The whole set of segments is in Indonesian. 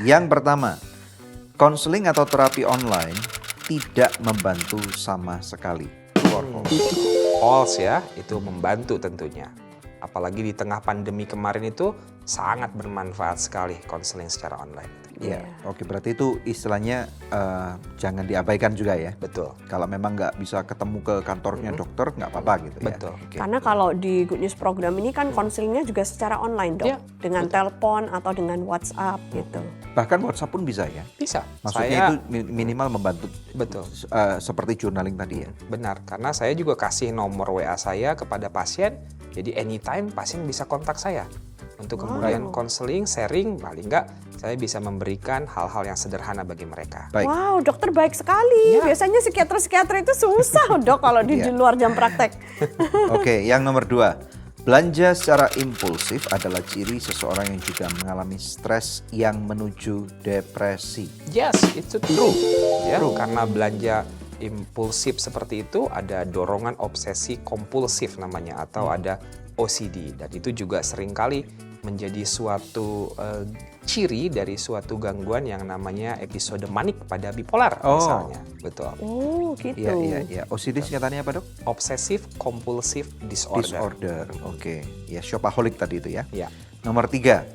Yang pertama, konseling atau terapi online tidak membantu sama sekali. True or false? False ya, itu membantu tentunya. Apalagi di tengah pandemi kemarin itu sangat bermanfaat sekali konseling secara online. Ya, oke, berarti itu istilahnya jangan diabaikan juga ya. Betul. Kalau memang nggak bisa ketemu ke kantornya dokter, nggak apa-apa gitu ya. Betul. Oke. Karena kalau di Good News program ini kan konselingnya juga secara online dok, Iya, dengan telepon atau dengan WhatsApp gitu. Bahkan WhatsApp pun bisa ya. Bisa. Maksudnya itu minimal membantu. Betul. Seperti journaling tadi ya. Benar, karena saya juga kasih nomor WA saya kepada pasien, jadi anytime pasien bisa kontak saya. Untuk kemudian konseling, sharing, paling enggak saya bisa memberikan hal-hal yang sederhana bagi mereka. Baik. Wow, dokter baik sekali. Ya. Biasanya psikiater-psikiater itu susah dok kalau di Iya. luar jam praktek. Oke, yang nomor 2. Belanja secara impulsif adalah ciri seseorang yang juga mengalami stres yang menuju depresi. Yes, itu true. Ya, karena belanja impulsif seperti itu ada dorongan obsesi kompulsif namanya atau ada OCD, dan itu juga seringkali menjadi suatu ciri dari suatu gangguan yang namanya episode manik pada bipolar misalnya. Betul. Oh gitu. Iya. OCD singkatannya apa dok? Obsessive compulsive disorder. Disorder. Oke. Ya, shopaholic tadi itu ya. Ya. Nomor 3.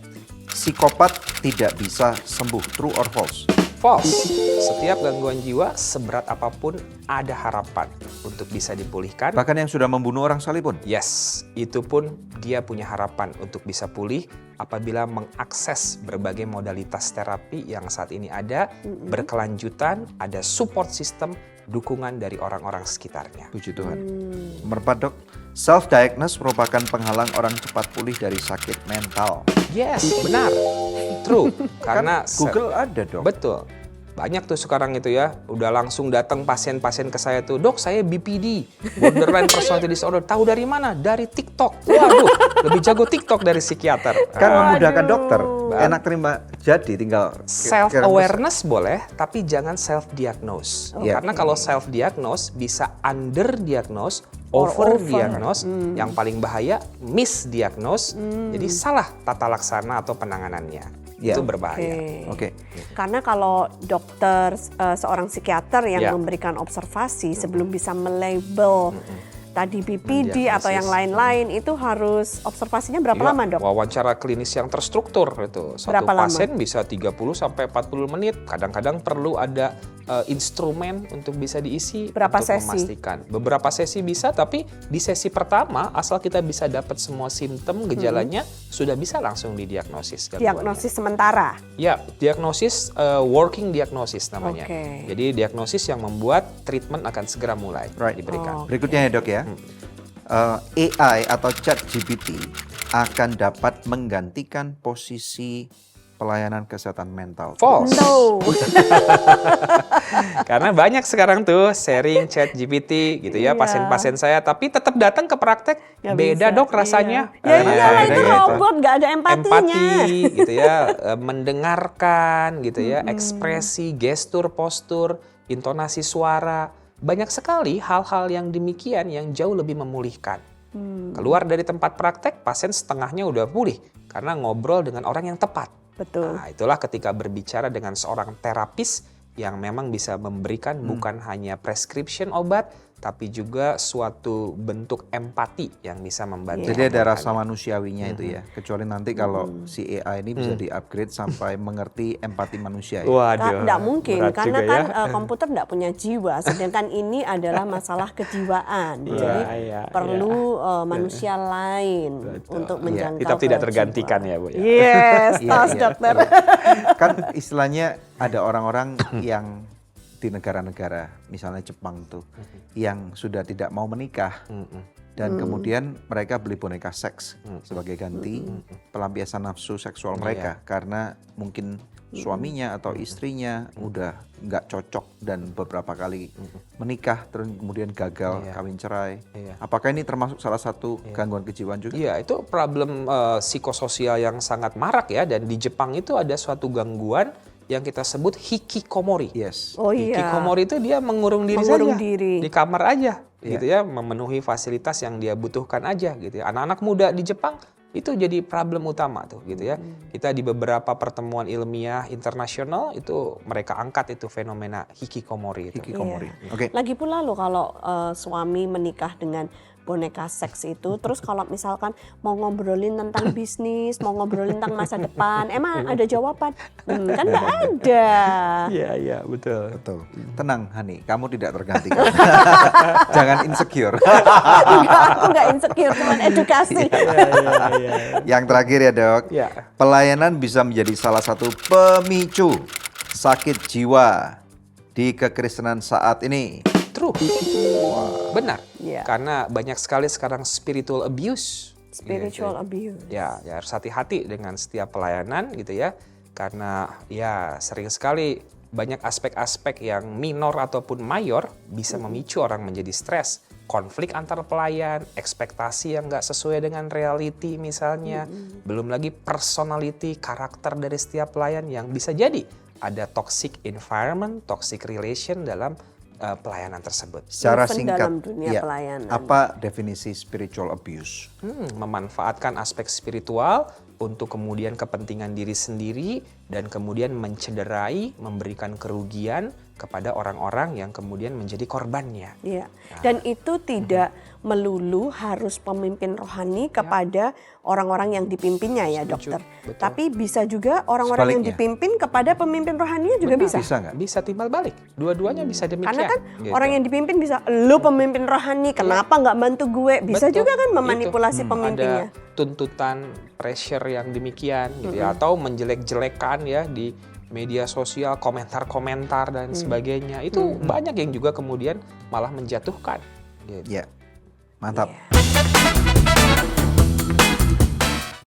Psikopat tidak bisa sembuh. True or false? False. Setiap gangguan jiwa seberat apapun ada harapan untuk bisa dipulihkan. Bahkan yang sudah membunuh orang sekalipun. Yes, itu pun dia punya harapan untuk bisa pulih apabila mengakses berbagai modalitas terapi yang saat ini ada, berkelanjutan, ada support system, dukungan dari orang-orang sekitarnya. Puji Tuhan. Nomor 4 dok. Self-diagnose merupakan penghalang orang cepat pulih dari sakit mental. Yes, benar. True. Karena Google ada dok. Betul. Banyak tuh sekarang itu ya, udah langsung datang pasien-pasien ke saya tuh, dok saya BPD, borderline personality disorder, tahu dari mana? Dari TikTok. Waduh, lebih jago TikTok dari psikiater. Kan memudahkan dokter. Enak terima jadi tinggal Self-awareness boleh, tapi jangan self-diagnose. Iya. Karena kalau self-diagnose bisa under-diagnose, over-diagnose, yang paling bahaya misdiagnose, jadi salah tata laksana atau penanganannya. Iya. Itu berbahaya. Oke. Karena kalau dokter seorang psikiater yang Ya. memberikan observasi sebelum bisa melabel tadi BPD Mendiagnosis. atau yang lain-lain itu harus observasinya berapa Iya, lama dok? wawancara klinis yang terstruktur itu. Satu Berapa lama? pasien bisa 30 sampai 40 menit. Kadang-kadang perlu ada instrumen untuk bisa diisi Berapa untuk sesi? memastikan. Beberapa sesi bisa, tapi di sesi pertama asal kita bisa dapat semua simptom gejalanya sudah bisa langsung didiagnosis gangguannya. Diagnosis sementara. Ya, diagnosis working diagnosis namanya. Oke. Jadi diagnosis yang membuat treatment akan segera mulai Right. diberikan. Berikutnya ya dok ya. AI atau ChatGPT akan dapat menggantikan posisi pelayanan kesehatan mental. False. No. Karena banyak sekarang tuh sharing chat GPT gitu ya, Iya. pasien-pasien saya, tapi tetap datang ke praktek Nggak beda bisa, dok rasanya. Iya. Ya iyalah itu iya, robot nggak ada empatinya. Empati gitu ya, mendengarkan gitu ya, ekspresi, gestur, postur, intonasi suara, banyak sekali hal-hal yang demikian yang jauh lebih memulihkan. Keluar dari tempat praktek, pasien setengahnya udah pulih karena ngobrol dengan orang yang tepat. Betul. Nah, itulah ketika berbicara dengan seorang terapis yang memang bisa memberikan bukan hanya prescription obat, tapi juga suatu bentuk empati yang bisa membantu. Jadi ada rasa membuatnya. manusiawinya itu ya. Kecuali nanti kalau si AI ini bisa di-upgrade sampai mengerti empati manusia ya. Waduh, Nggak mungkin, berat karena juga kan ya. komputer nggak punya jiwa, sedangkan ini adalah masalah kejiwaan. Jadi iya, perlu manusia lain untuk menjangkau Tetap tidak ke tergantikan jiwa. ya Bu ya. Yes, Iya, tos iya. dokter. Kan istilahnya ada orang-orang yang di negara-negara, misalnya Jepang tuh, yang sudah tidak mau menikah. Dan kemudian mereka beli boneka seks sebagai ganti pelampiasan nafsu seksual mereka. Karena mungkin suaminya atau istrinya udah nggak cocok dan beberapa kali menikah terus kemudian gagal kawin cerai. Iya. Apakah ini termasuk salah satu gangguan kejiwaan juga? Iya, itu problem psikososial yang sangat marak ya, dan di Jepang itu ada suatu gangguan yang kita sebut hikikomori. Yes. Oh iya. Hikikomori itu dia mengurung diri Mengurung saja diri. di kamar aja gitu ya, memenuhi fasilitas yang dia butuhkan aja gitu ya. Anak-anak muda di Jepang Itu jadi problem utama tuh gitu ya. Kita di beberapa pertemuan ilmiah internasional itu mereka angkat itu fenomena hikikomori itu. Hikikomori. Iya. Oke. Lagi pula loh kalau suami menikah dengan boneka seks itu, terus kalau misalkan mau ngobrolin tentang bisnis, mau ngobrolin tentang masa depan, emang ada jawaban? Kan nggak ada. Iya, betul. Betul. Tenang Hani, kamu tidak tergantikan. Jangan insecure. Enggak, aku nggak insecure, cuman edukasi. Yang terakhir ya dok, Ya. pelayanan bisa menjadi salah satu pemicu sakit jiwa di kekristenan saat ini. True. Benar. Iya. Karena banyak sekali sekarang spiritual abuse. Spiritual abuse. Ya harus hati-hati dengan setiap pelayanan gitu ya. Karena ya sering sekali banyak aspek-aspek yang minor ataupun mayor bisa memicu orang menjadi stres. Konflik antar pelayan, ekspektasi yang nggak sesuai dengan reality misalnya. Belum lagi personality, karakter dari setiap pelayan yang bisa jadi ada toxic environment, toxic relation dalam pelayanan tersebut. Secara Even singkat, dalam dunia ya, pelayanan. apa definisi spiritual abuse? Memanfaatkan aspek spiritual untuk kemudian kepentingan diri sendiri dan kemudian mencederai, memberikan kerugian kepada orang-orang yang kemudian menjadi korbannya. Iya. Dan itu tidak melulu harus pemimpin rohani kepada orang-orang yang dipimpinnya ya, Setuju, dokter. betul. Tapi bisa juga orang-orang yang Sebaliknya. dipimpin kepada pemimpin rohaninya juga bisa. Bisa nggak? Bisa timbal balik, dua-duanya bisa demikian. Karena kan gitu. orang yang dipimpin bisa, lu pemimpin rohani, kenapa nggak bantu gue? Bisa Betul, juga kan itu. memanipulasi pemimpinnya. Ada tuntutan pressure yang demikian gitu ya, atau menjelek-jelekan ya di media sosial, komentar-komentar dan sebagainya. Itu banyak yang juga kemudian malah menjatuhkan. Gitu. Ya, mantap. Iya.